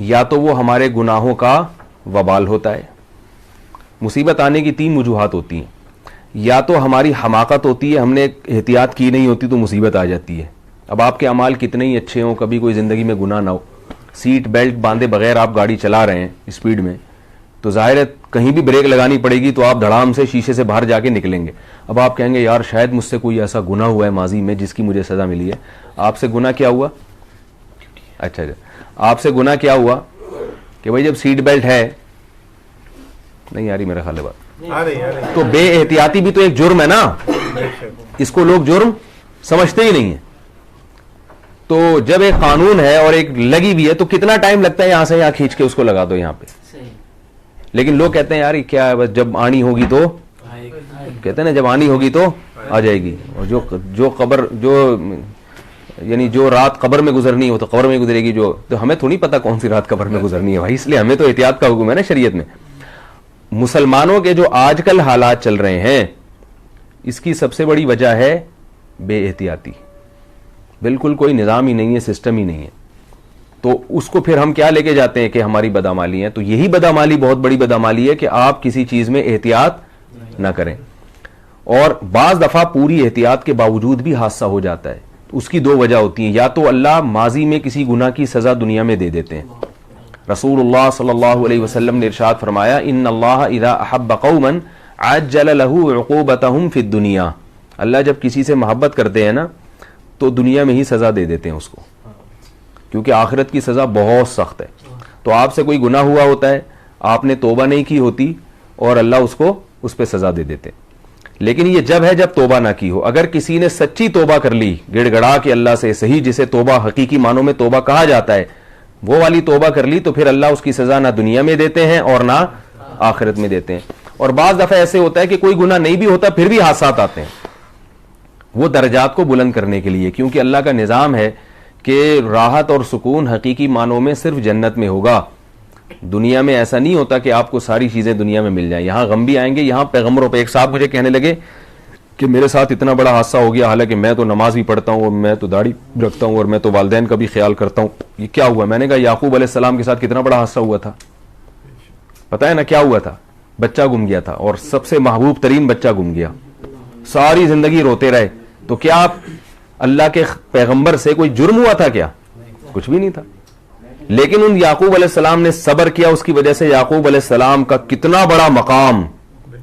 یا تو وہ ہمارے گناہوں کا وبال ہوتا ہے. مصیبت آنے کی 3 وجوہات ہوتی ہیں. یا تو ہماری حماقت ہوتی ہے, ہم نے احتیاط کی نہیں ہوتی تو مصیبت آ جاتی ہے. اب آپ کے اعمال کتنے ہی اچھے ہوں, کبھی کوئی زندگی میں گناہ نہ ہو, سیٹ بیلٹ باندھے بغیر آپ گاڑی چلا رہے ہیں اسپیڈ میں, تو ظاہر ہے کہیں بھی بریک لگانی پڑے گی تو آپ دھڑام سے شیشے سے باہر جا کے نکلیں گے. اب آپ کہیں گے یار شاید مجھ سے کوئی ایسا گناہ ہوا ہے ماضی میں جس کی مجھے سزا ملی ہے. آپ سے گناہ کیا ہوا؟ اچھا آپ سے گناہ کیا ہوا کہ بھائی جب سیٹ بیلٹ ہے, نہیں آ رہی میرا خیال ہے بات, تو بے احتیاطی بھی تو ایک جرم ہے نا, اس کو لوگ جرم سمجھتے ہی نہیں ہیں. تو جب ایک قانون ہے اور ایک لگی بھی ہے تو کتنا ٹائم لگتا ہے یہاں سے یہاں کھینچ کے اس کو لگا دو یہاں پہ, لیکن لوگ کہتے ہیں یار یہ کیا ہے, بس جب آنی ہوگی تو کہتے ہیں نا جب آنی ہوگی تو آ جائے گی. اور جو قبر یعنی جو رات قبر میں گزرنی ہو تو قبر میں گزرے گی, تو ہمیں تو نہیں پتا کون سی رات قبر میں گزرنی ہے بھائی, اس لیے ہمیں تو احتیاط کا حکم ہے نا شریعت میں. مسلمانوں کے جو آج کل حالات چل رہے ہیں اس کی سب سے بڑی وجہ ہے بے احتیاطی. بالکل کوئی نظام ہی نہیں ہے, سسٹم ہی نہیں ہے. تو اس کو پھر ہم کیا لے کے جاتے ہیں کہ ہماری بدعمالی ہے. تو یہی بدعمالی بہت بڑی بدعمالی ہے کہ آپ کسی چیز میں احتیاط نہ کریں, اور بعض دفعہ پوری احتیاط کے باوجود بھی حادثہ ہو جاتا ہے. اس کی 2 وجہ ہوتی ہیں, یا تو اللہ ماضی میں کسی گناہ کی سزا دنیا میں دے دیتے ہیں. رسول اللہ صلی اللہ علیہ وسلم نے ارشاد فرمایا ان اللہ اذا احب قوما عجل له عقوبتهم فی الدنیا, اللہ جب کسی سے محبت کرتے ہیں نا تو دنیا میں ہی سزا دے دیتے ہیں اس کو, کیونکہ آخرت کی سزا بہت سخت ہے. تو آپ سے کوئی گناہ ہوا ہوتا ہے, آپ نے توبہ نہیں کی ہوتی اور اللہ اس پہ سزا دے دیتے. لیکن یہ جب ہے جب توبہ نہ کی ہو. اگر کسی نے سچی توبہ کر لی گڑ گڑا کے اللہ سے, صحیح جسے توبہ حقیقی معنوں میں توبہ کہا جاتا ہے, وہ والی توبہ کر لی, تو پھر اللہ اس کی سزا نہ دنیا میں دیتے ہیں اور نہ آخرت میں دیتے ہیں. اور بعض دفعہ ایسے ہوتا ہے کہ کوئی گناہ نہیں بھی ہوتا پھر بھی حادثات آتے ہیں, وہ درجات کو بلند کرنے کے لیے, کیونکہ اللہ کا نظام ہے کہ راحت اور سکون حقیقی معنوں میں صرف جنت میں ہوگا. دنیا میں ایسا نہیں ہوتا کہ آپ کو ساری چیزیں دنیا میں مل جائیں, یہاں غم بھی آئیں گے. یہاں پیغمبروں پہ ایک صاحب مجھے کہنے لگے کہ میرے ساتھ اتنا بڑا حادثہ ہو گیا, حالانکہ میں تو نماز بھی پڑھتا ہوں اور میں تو داڑھی رکھتا ہوں اور میں تو والدین کا بھی خیال کرتا ہوں, یہ کیا ہوا؟ میں نے کہا یعقوب علیہ السلام کے ساتھ کتنا بڑا حادثہ ہوا تھا, پتا ہے نا کیا ہوا تھا؟ بچہ گم گیا تھا, اور سب سے محبوب ترین بچہ گم گیا. ساری زندگی روتے رہے. تو کیا آپ اللہ کے پیغمبر سے کوئی جرم ہوا تھا کیا؟ کچھ بھی نہیں تھا. لیکن ان یعقوب علیہ السلام نے صبر کیا, اس کی وجہ سے یعقوب علیہ السلام کا کتنا بڑا مقام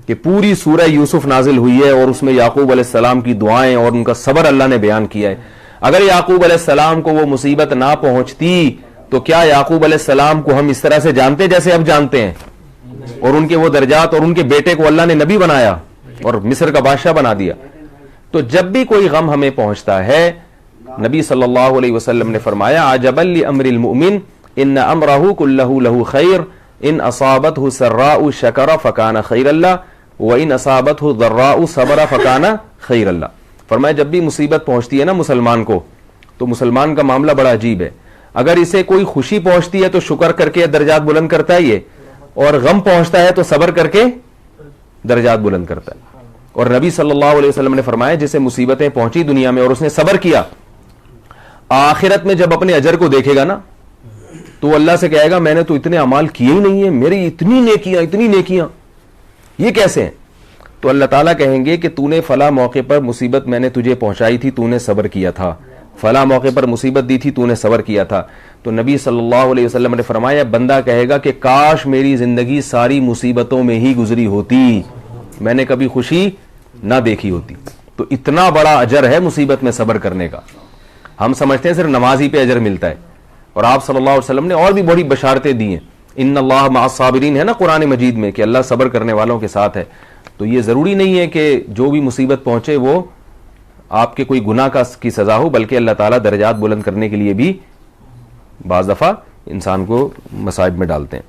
کہ پوری سورہ یوسف نازل ہوئی ہے اور اس میں یعقوب علیہ السلام کی دعائیں اور ان کا صبر اللہ نے بیان کیا ہے. اگر یعقوب علیہ السلام کو وہ مصیبت نہ پہنچتی تو کیا یعقوب علیہ السلام کو ہم اس طرح سے جانتے جیسے اب جانتے ہیں, اور ان کے وہ درجات, اور ان کے بیٹے کو اللہ نے نبی بنایا اور مصر کا بادشاہ بنا دیا. تو جب بھی کوئی غم ہمیں پہنچتا ہے, نبی صلی اللہ علیہ وسلم نے فرمایا عجبا لامر المؤمن ان امرہ کلہ لہ خیر ان اصابتہ سراء شکر فکان خیر اللہ وان اصابتہ ضراء صبر فکان خیر اللہ. فرمایا جب بھی مصیبت پہنچتی ہے نا مسلمان کو, تو مسلمان کا معاملہ بڑا عجیب ہے. اگر اسے کوئی خوشی پہنچتی ہے تو شکر کر کے درجات بلند کرتا ہے یہ, اور غم پہنچتا ہے تو صبر کر کے درجات بلند کرتا ہے. اور نبی صلی اللہ علیہ وسلم نے فرمایا جسے مصیبتیں پہنچی دنیا میں اور اس نے صبر کیا, آخرت میں جب اپنے اجر کو دیکھے گا نا تو اللہ سے کہے گا میں نے تو اتنے اعمال کیے ہی نہیں ہیں, میری اتنی نیکیاں یہ کیسے ہیں؟ تو اللہ تعالیٰ کہیں گے کہ تو نے فلاں موقع پر مصیبت میں نے تجھے پہنچائی تھی, تو نے صبر کیا تھا, فلاں موقع پر مصیبت دی تھی, تو نے صبر کیا تھا. تو نبی صلی اللہ علیہ وسلم نے فرمایا بندہ کہے گا کہ کاش میری زندگی ساری مصیبتوں میں ہی گزری ہوتی, میں نے کبھی خوشی نہ دیکھی ہوتی. تو اتنا بڑا اجر ہے مصیبت میں صبر کرنے کا. ہم سمجھتے ہیں صرف نماز ہی پہ اجر ملتا ہے, اور آپ صلی اللہ علیہ وسلم نے اور بھی بڑی بشارتیں دی ہیں. ان اللہ مع الصابرین ہے نا قرآن مجید میں, کہ اللہ صبر کرنے والوں کے ساتھ ہے. تو یہ ضروری نہیں ہے کہ جو بھی مصیبت پہنچے وہ آپ کے کوئی گناہ کی سزا ہو, بلکہ اللہ تعالیٰ درجات بلند کرنے کے لیے بھی بعض دفعہ انسان کو مصائب میں ڈالتے ہیں.